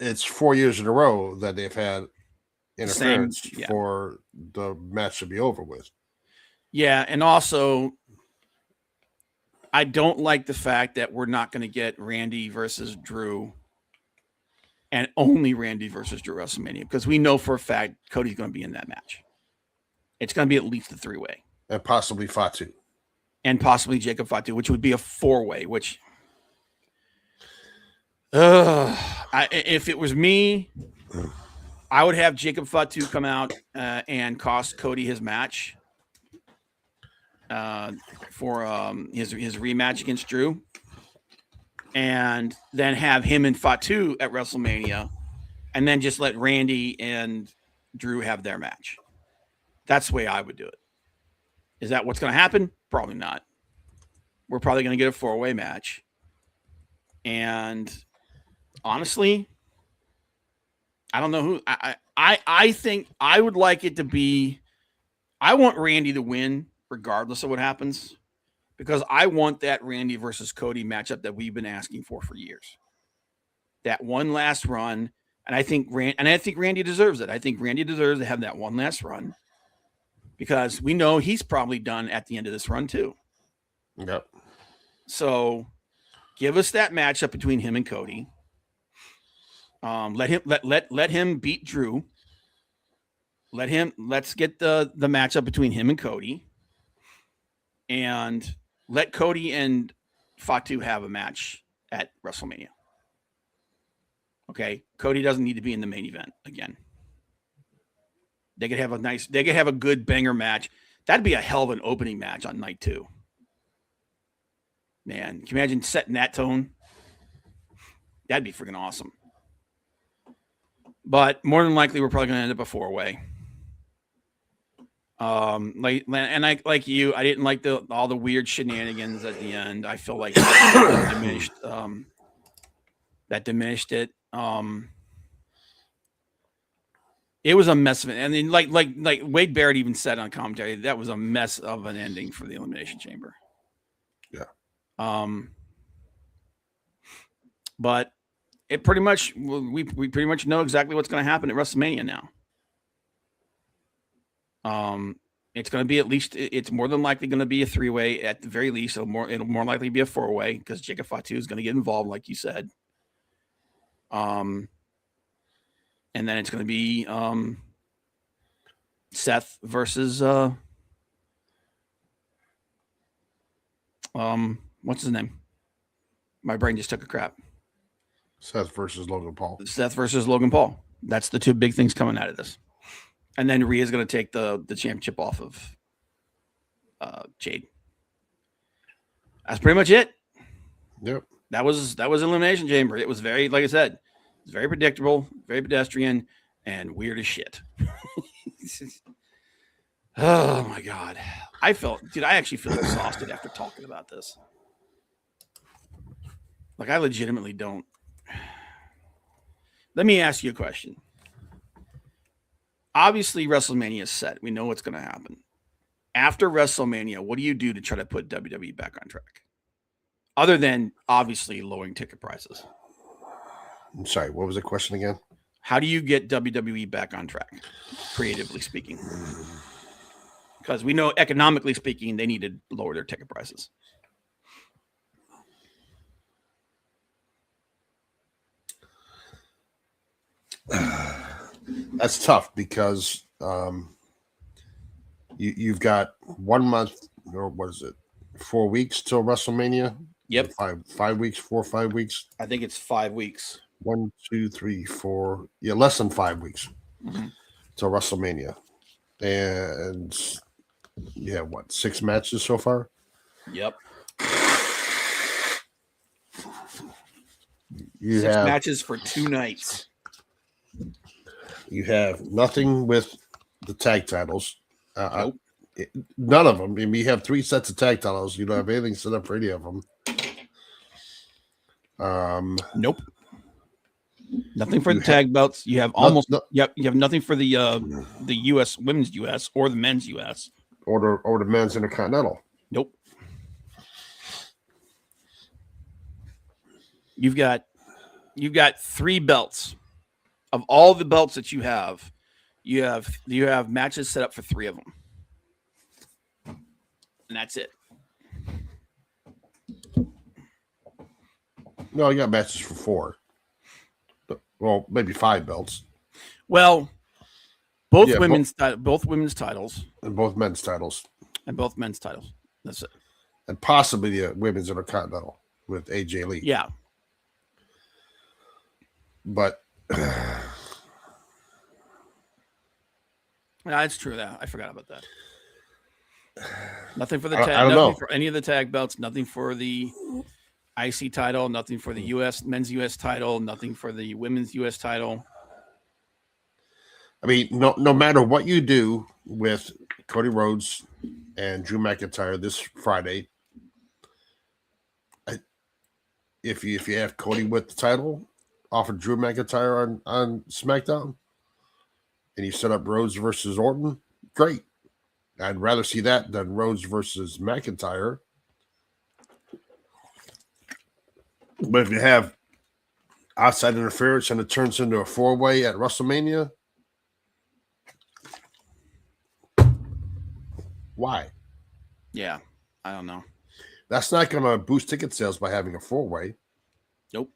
Speaker 2: It's 4 years in a row that they've had interference
Speaker 1: yeah.
Speaker 2: for the match to be over with.
Speaker 1: Yeah, and also I don't like the fact that we're not going to get Randy versus Drew and only Randy versus Drew WrestleMania, because we know for a fact Cody's going to be in that match. It's going to be at least a 3-way.
Speaker 2: And possibly Fatu.
Speaker 1: And possibly Jacob Fatu, which would be a 4-way, which if it was me, I would have Jacob Fatu come out and cost Cody his match for his rematch against Drew, and then have him and Fatu at WrestleMania, and then just let Randy and Drew have their match. That's the way I would do it. Is that what's going to happen? Probably not. We're probably going to get a 4-way match. And honestly, I don't know who. I think I would like it to be. I want Randy to win regardless of what happens, because I want that Randy versus Cody matchup that we've been asking for years. That one last run, and I think Randy deserves it. I think Randy deserves to have that one last run, because we know he's probably done at the end of this run too.
Speaker 2: Yep.
Speaker 1: So give us that matchup between him and Cody. Let him beat Drew. Let's get the matchup between him and Cody. And let Cody and Fatu have a match at WrestleMania. Okay. Cody doesn't need to be in the main event again. They could have a good banger match. That'd be a hell of an opening match on night 2. Man, can you imagine setting that tone? That'd be freaking awesome. But more than likely, we're probably going to end up a 4-way. Like you, I didn't like all the weird shenanigans at the end. I feel like that diminished it. It was a mess of it. And then like Wade Barrett even said on commentary, that was a mess of an ending for the Elimination Chamber.
Speaker 2: Yeah.
Speaker 1: But it pretty much, we pretty much know exactly what's going to happen at WrestleMania now. It's going to be it's more than likely going to be a 3-way at the very least. It'll more likely be a 4-way, because Jacob Fatu is going to get involved, like you said. And then it's going to be Seth versus what's his name? My brain just took a crap.
Speaker 2: Seth versus Logan Paul.
Speaker 1: Seth versus Logan Paul. That's the 2 big things coming out of this. And then Rhea's going to take the championship off of Jade. That's pretty much it.
Speaker 2: Yep.
Speaker 1: That was Elimination Chamber. It was very, like I said, it's very predictable, very pedestrian, and weird as shit. Oh my God. I actually feel exhausted after talking about this. Like, I legitimately don't. Let me ask you a question. Obviously, WrestleMania is set. We know what's going to happen. After WrestleMania, what do you do to try to put WWE back on track? Other than, obviously, lowering ticket prices.
Speaker 2: I'm sorry, what was the question again?
Speaker 1: How do you get WWE back on track, creatively speaking? because we know economically speaking, they need to lower their ticket prices.
Speaker 2: That's tough because you've got 1 month, or what is it, 4 weeks till WrestleMania?
Speaker 1: Yep.
Speaker 2: 5 weeks, 4 or 5 weeks.
Speaker 1: I think it's 5 weeks.
Speaker 2: 1, 2, 3, 4. Yeah, less than 5 weeks till WrestleMania. And yeah, what, 6 matches so far?
Speaker 1: Yep.
Speaker 2: You
Speaker 1: 6
Speaker 2: have
Speaker 1: matches for 2 nights.
Speaker 2: You have nothing with the tag titles.
Speaker 1: Nope.
Speaker 2: None of them. I mean, you have 3 sets of tag titles. You don't have anything set up for any of them.
Speaker 1: Nope. Nothing for the tag belts. You have almost. Yep. You have nothing for the U.S. women's U.S. or the men's U.S.
Speaker 2: or the men's Intercontinental.
Speaker 1: Nope. You've got 3 belts. Of all the belts that you have matches set up for 3 of them, and that's it.
Speaker 2: No, you got matches for 4. Well, maybe 5 belts.
Speaker 1: Well, both
Speaker 2: Yeah,
Speaker 1: women's titles
Speaker 2: and both men's titles,
Speaker 1: and both men's titles. That's it.
Speaker 2: and possibly the women's Intercontinental with AJ Lee.
Speaker 1: Yeah,
Speaker 2: But
Speaker 1: that's true. That I forgot about that. Nothing for the
Speaker 2: I
Speaker 1: tag.
Speaker 2: don't
Speaker 1: Nothing
Speaker 2: know.
Speaker 1: for any of the tag belts. Nothing for the IC title. Nothing for the men's U.S. title. Nothing for the women's U.S. title.
Speaker 2: I mean, no matter what you do with Cody Rhodes and Drew McIntyre this Friday, if you have Cody with the title, offer Drew McIntyre on SmackDown, and you set up Rhodes versus Orton, great. I'd rather see that than Rhodes versus McIntyre. But if you have outside interference and it turns into a 4-way at WrestleMania, why?
Speaker 1: Yeah, I don't know.
Speaker 2: That's not going to boost ticket sales by having a 4-way.
Speaker 1: Nope.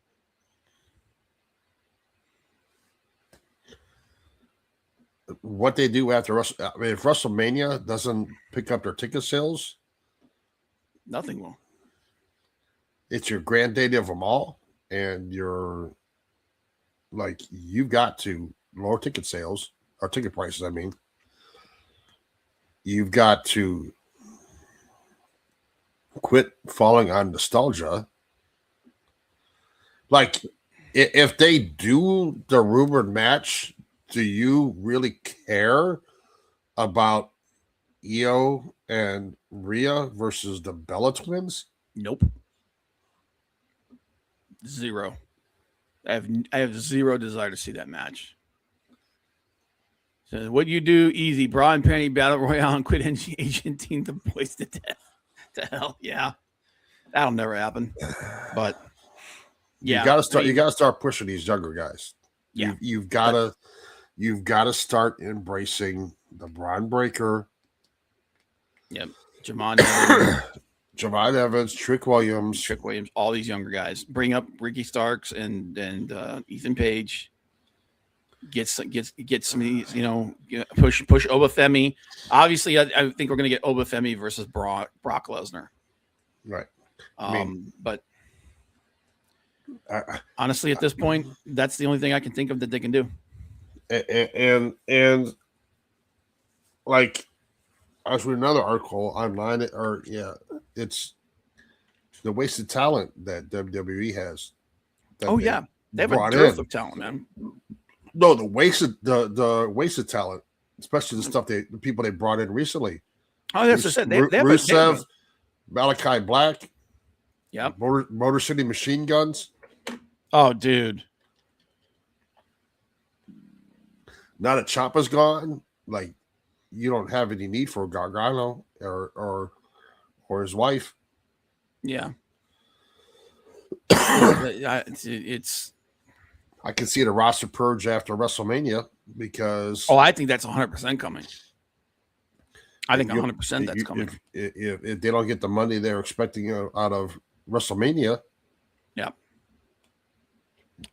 Speaker 2: What they do after if WrestleMania doesn't pick up their ticket sales,
Speaker 1: Nothing will.
Speaker 2: it's your granddaddy of them all, and you've got to lower ticket sales or ticket prices. I mean, you've got to quit falling on nostalgia. Like, if they do the rumored match, do you really care about Io and Rhea versus the Bella Twins?
Speaker 1: Nope. Zero. I have zero desire to see that match. So what you do, easy. Bra and panty battle royale and quit agenting the boys to death. To hell, yeah. That'll never happen. But yeah,
Speaker 2: you got to start pushing these younger guys.
Speaker 1: Yeah,
Speaker 2: you've got to start embracing the Braun Breaker.
Speaker 1: Yep.
Speaker 2: Javon Evans, Trick Williams,
Speaker 1: all these younger guys. Bring up Ricky Starks and Ethan Page. Get some of these, push Obafemi. Obviously, I think we're going to get Obafemi versus Brock Lesnar.
Speaker 2: Right.
Speaker 1: But honestly, at this point, that's the only thing I can think of that they can do.
Speaker 2: And like, I was reading another article online, it's the wasted talent that WWE has.
Speaker 1: They have a dearth of talent, man.
Speaker 2: No, the wasted talent, especially the people they brought in recently.
Speaker 1: Oh, that's what I said. They have
Speaker 2: Rusev, Malachi Black,
Speaker 1: yeah,
Speaker 2: Motor City Machine Guns.
Speaker 1: Oh, dude.
Speaker 2: Now that Ciampa's gone, like, you don't have any need for Gargano or his wife.
Speaker 1: Yeah. It's.
Speaker 2: I can see the roster purge after WrestleMania because.
Speaker 1: Oh, I think that's 100% coming. I think 100% that's coming.
Speaker 2: If they don't get the money they're expecting out of WrestleMania,
Speaker 1: yeah.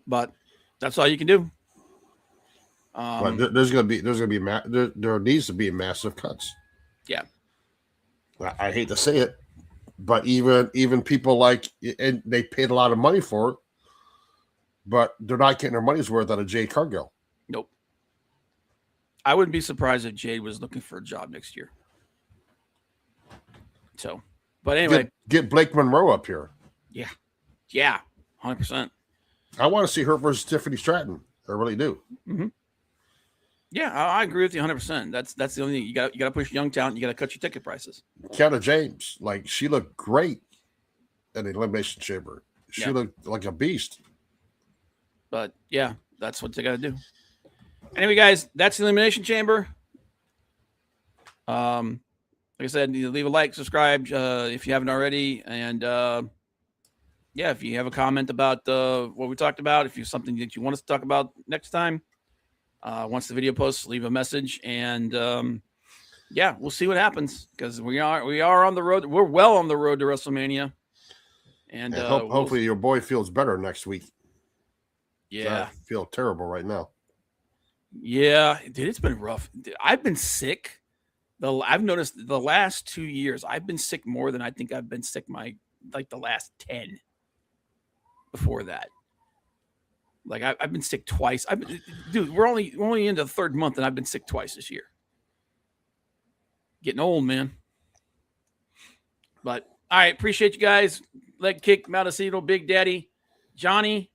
Speaker 1: But that's all you can do.
Speaker 2: But there needs to be massive cuts.
Speaker 1: Yeah.
Speaker 2: I hate to say it, but even people like, and they paid a lot of money for it, but they're not getting their money's worth out of Jade Cargill.
Speaker 1: Nope. I wouldn't be surprised if Jade was looking for a job next year. So, but anyway,
Speaker 2: get Blake Monroe up here.
Speaker 1: Yeah, 100%.
Speaker 2: I want to see her versus Tiffany Stratton. I really do.
Speaker 1: Mm-hmm. Yeah, I agree with you 100%. That's the only thing. You got to push young talent. You got to cut your ticket prices.
Speaker 2: Kiana James, like, she looked great at the Elimination Chamber. She looked like a beast.
Speaker 1: But yeah, that's what they got to do. Anyway, guys, that's the Elimination Chamber. Like I said, leave a like, subscribe if you haven't already, and yeah, if you have a comment about what we talked about, if you have something that you want us to talk about next time, once the video posts, leave a message, and yeah, we'll see what happens, because we are on the road. We're well on the road to WrestleMania, and
Speaker 2: hopefully your boy feels better next week.
Speaker 1: Yeah,
Speaker 2: I feel terrible right now.
Speaker 1: Yeah, dude, it's been rough. I've been sick. I've noticed the last 2 years, I've been sick more than I think I've been sick the last 10 before that. Like I've been sick twice. Dude, we're only into the third month, and I've been sick twice this year. Getting old, man. But all right, appreciate you guys. Leg kick, Maldacito, Big Daddy, Johnny.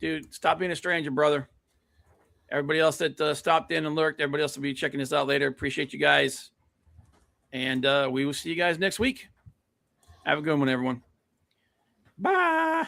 Speaker 1: Dude, stop being a stranger, brother. Everybody else that stopped in and lurked, everybody else will be checking this out later. Appreciate you guys. And we will see you guys next week. Have a good one, everyone. Bye.